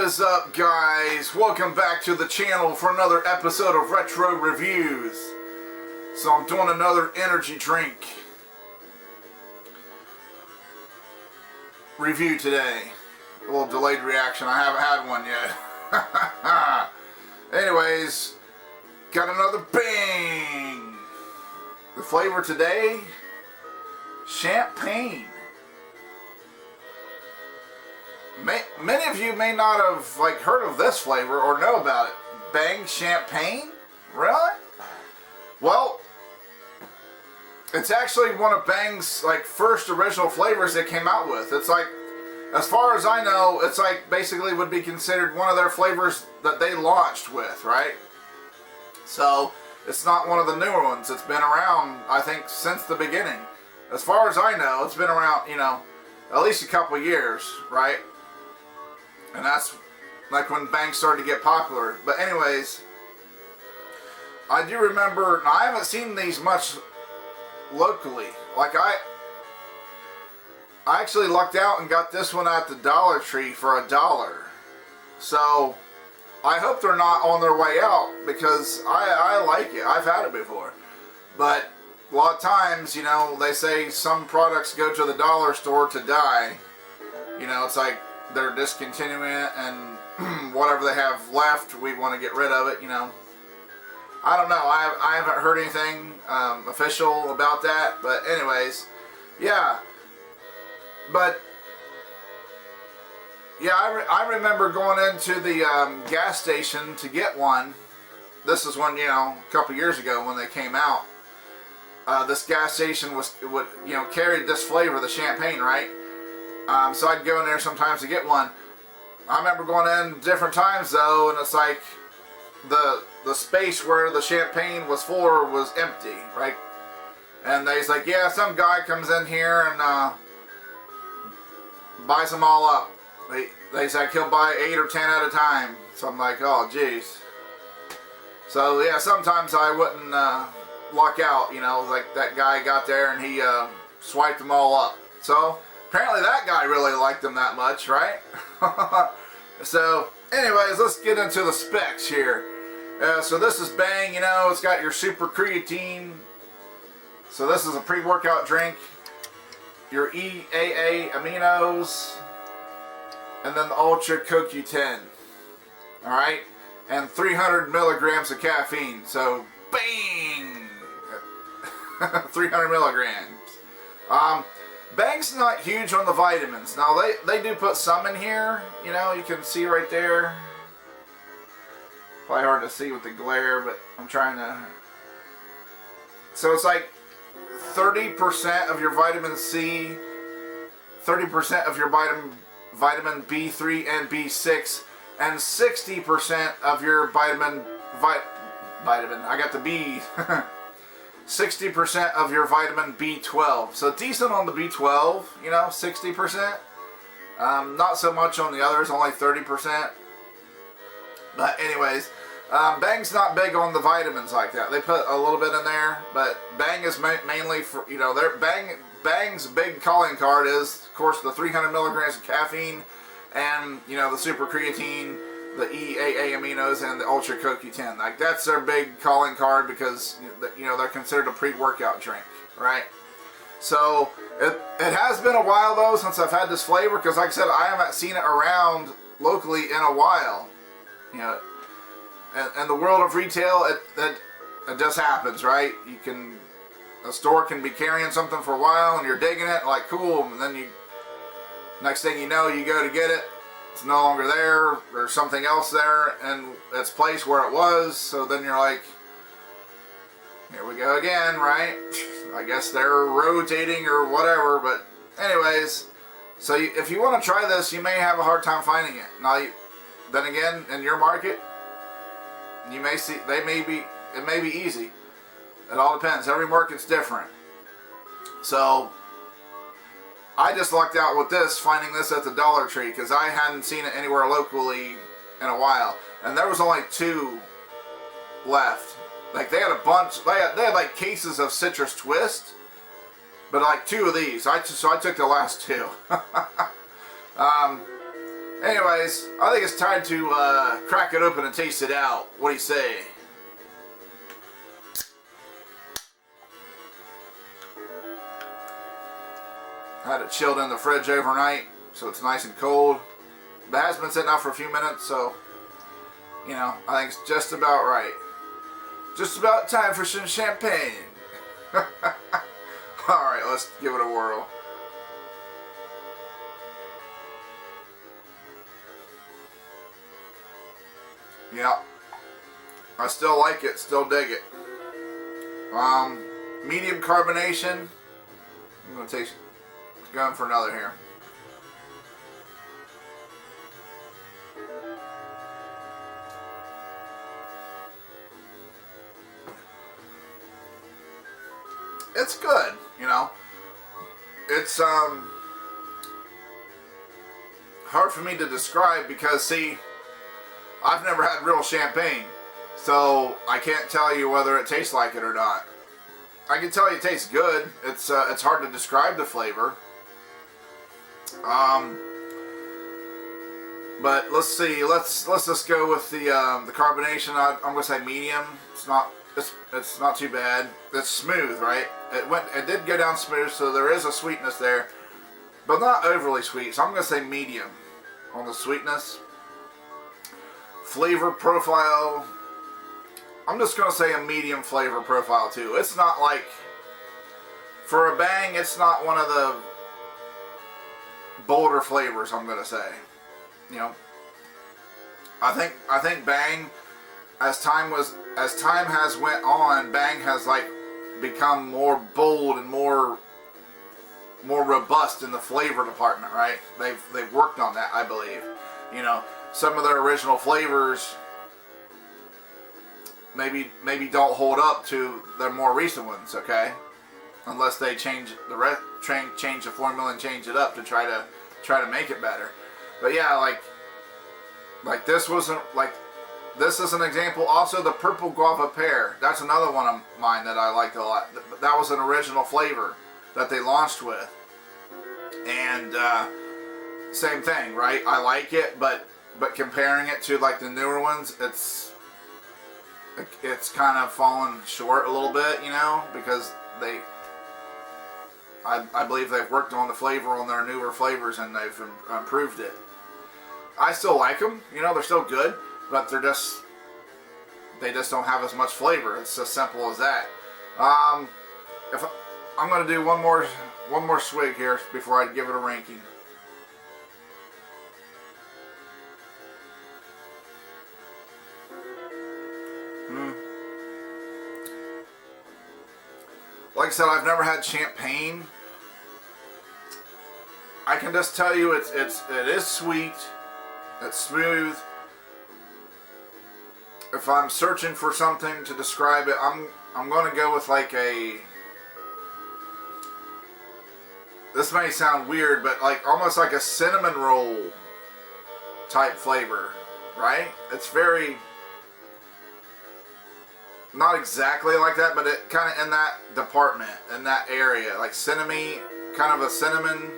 is up, guys? Welcome back to the channel for another episode of Retro Reviews. So I'm doing another energy drink review today. A little delayed reaction. I haven't had one yet. Anyways, got another bang. The flavor today, champagne. Many of you may not have heard of this flavor or know about it. Bang champagne? Really? Well, it's actually one of Bang's first original flavors they came out with. It's as far as I know, it's basically would be considered one of their flavors that they launched with, right? So it's not one of the newer ones. It's been around, I think, since the beginning. As far as I know, it's been around, at least a couple years, right? And that's when Bang started to get popular. But anyways, I do remember, now I haven't seen these much locally. I actually lucked out and got this one at the Dollar Tree for $1. So I hope they're not on their way out, because I like it. I've had it before. But a lot of times, they say some products go to the dollar store to die. It's like they're discontinuing it, and whatever they have left, we want to get rid of it, I don't know. I haven't heard anything official about that. But anyways, yeah. But yeah, I remember going into the gas station to get one. This is when, a couple years ago when they came out. This gas station carried this flavor, the champagne, right? So I'd go in there sometimes to get one. I remember going in different times though, and it's like the space where the champagne was for was empty, right? And they's like, yeah, some guy comes in here and buys them all up. They say he'll buy 8 or 10 at a time. So I'm like, oh jeez. So yeah, sometimes I wouldn't luck out, like that guy got there and he swiped them all up. So apparently that guy really liked them that much, right? So anyways, let's get into the specs here. So this is Bang, it's got your super creatine. So this is a pre-workout drink. Your EAA aminos. And then the Ultra CoQ10. Alright? And 300 milligrams of caffeine. So, bang! 300 milligrams. Bang's not huge on the vitamins. Now, they do put some in here. You can see right there. Probably hard to see with the glare, but I'm trying to... So it's 30% of your vitamin C, 30% of your vitamin B3 and B6, and 60% of your vitamin, I got the B, 60% of your vitamin B12. So decent on the B12, 60%. Not so much on the others, only 30%. But anyways, Bang's not big on the vitamins like that. They put a little bit in there, but Bang is mainly for, Bang's big calling card is, of course, the 300 milligrams of caffeine and, the super creatine, the EAA aminos, and the Ultra CoQ10. That's their big calling card because, they're considered a pre-workout drink, right? So, it has been a while, though, since I've had this flavor, because, like I said, I haven't seen it around locally in a while. In the world of retail, it just happens, right? A store can be carrying something for a while, and you're digging it, cool, and then next thing you know, you go to get it, it's no longer there, there's something else there in its place where it was, so then you're like, here we go again, right? I guess they're rotating or whatever, but anyways, so if you want to try this, you may have a hard time finding it. Now, then again, in your market, you may see, it may be easy. It all depends. Every market's different. So, I just lucked out with this, finding this at the Dollar Tree, because I hadn't seen it anywhere locally in a while. And there was only 2 left. They had a bunch, they had cases of Citrus Twist, but 2 of these. So I took the last 2. Anyways, I think it's time to crack it open and taste it out. What do you say? I had it chilled in the fridge overnight, so it's nice and cold. But it has been sitting out for a few minutes, so, you know, I think it's just about right. Just about time for some champagne. Alright, let's give it a whirl. Yeah, I still like it, still dig it. Medium carbonation. I'm gonna taste. Going for another here. It's good, you know. It's hard for me to describe because, see, I've never had real champagne, so I can't tell you whether it tastes like it or not. I can tell you it tastes good. It's hard to describe the flavor. But let's see. Let's just go with the carbonation. I'm gonna say medium. It's not too bad. It's smooth, right? It did go down smooth, so there is a sweetness there, but not overly sweet. So I'm gonna say medium on the sweetness. Flavor profile, I'm just gonna say a medium flavor profile too. It's not like, for a Bang, it's not one of the bolder flavors, I'm gonna say. You know, I think Bang, as time has went on, Bang has like become more bold and more robust in the flavor department, right? They've worked on that, I believe. You know, some of their original flavors maybe don't hold up to their more recent ones, okay? Unless they change the formula and change it up to try to make it better. But yeah, like this wasn't like, this is an example. Also, the purple guava pear. That's another one of mine that I liked a lot. That was an original flavor that they launched with, and same thing, right? I like it, but comparing it to like the newer ones, it's kind of fallen short a little bit, you know, because I believe they've worked on the flavor on their newer flavors and they've improved it. I still like them, you know, they're still good, but they just don't have as much flavor. It's as simple as that. I'm gonna do one more swig here before I give it a ranking. Like I said, I've never had champagne. I can just tell you it is sweet. It's smooth. If I'm searching for something to describe it, I'm going to go with like a, this may sound weird, but like almost like a cinnamon roll type flavor, right? It's very, not exactly like that, but it kind of in that department, in that area, like cinnamon, kind of a cinnamon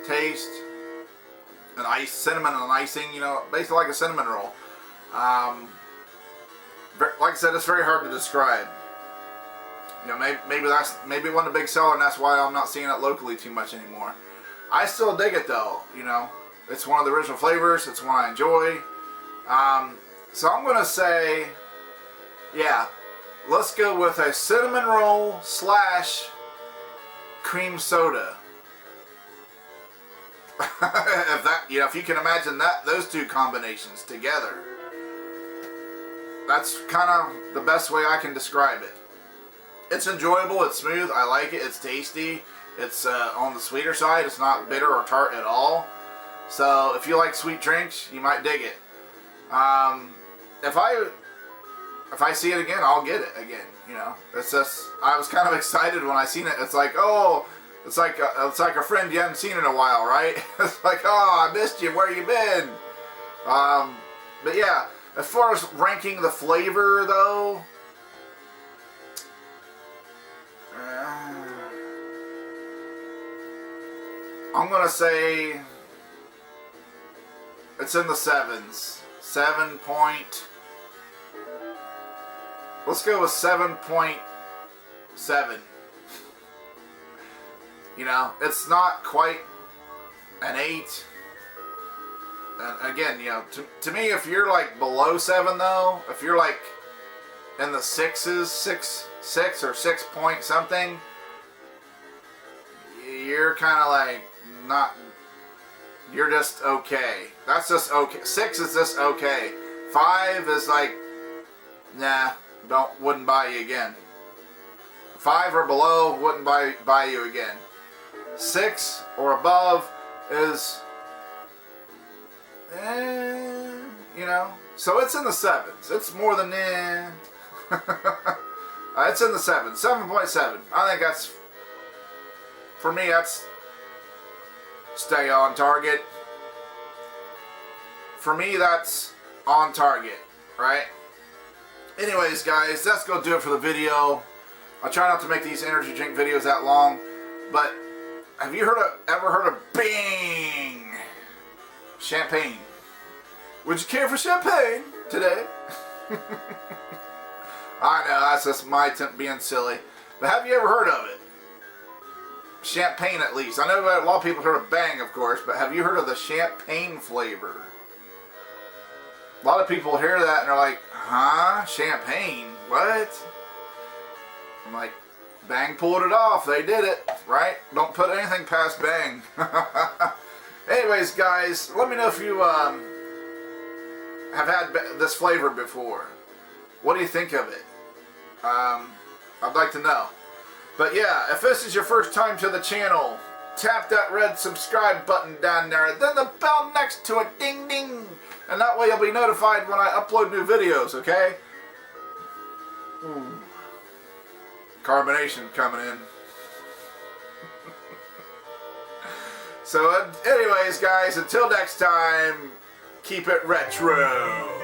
taste, cinnamon and icing, you know, basically like a cinnamon roll. Like I said, it's very hard to describe. You know, maybe it wasn't a big seller, and that's why I'm not seeing it locally too much anymore. I still dig it though. You know, it's one of the original flavors. It's one I enjoy. So I'm gonna say, yeah, let's go with a cinnamon roll / cream soda. If you can imagine those two combinations together, that's kind of the best way I can describe it. It's enjoyable, it's smooth, I like it, it's tasty, it's on the sweeter side, it's not bitter or tart at all. So if you like sweet drinks, you might dig it. If I see it again, I'll get it again. You know, it's just, I was kind of excited when I seen it. It's like, oh, it's like a friend you haven't seen in a while, right? It's like, oh, I missed you. Where you been? But yeah, as far as ranking the flavor, though, I'm gonna say It's in the 7s. 7 point. Let's go with 7.7. You know, it's not quite an 8. And again, you know, to me, if you're like below 7 though, if you're like in the 6s, 6 or 6 point something, you're kind of like not, you're just okay. That's just okay. 6 is just okay. 5 is like, nah, wouldn't buy you again. 5 or below, wouldn't buy you again. 6 or above is, you know, so it's in the 7s. It's more than, it's in the 7s. 7.7. I think that's, for me, that's stay on target. For me, that's on target, right? Anyways, guys, that's going to do it for the video. I try not to make these energy drink videos that long, but have you ever heard of Bing? Champagne. Would you care for champagne today? I know, that's just my attempt being silly. But have you ever heard of it? Champagne, at least. I know a lot of people heard of Bang, of course, but have you heard of the champagne flavor? A lot of people hear that and they're like, huh? Champagne? What? I'm like, Bang pulled it off. They did it, right? Don't put anything past Bang. Anyways, guys, let me know if you have had this flavor before. What do you think of it? I'd like to know. But yeah, if this is your first time to the channel, tap that red subscribe button down there, then the bell next to it, ding ding, and that way you'll be notified when I upload new videos, okay? Ooh. Carbonation coming in. So anyways, guys, until next time, keep it retro.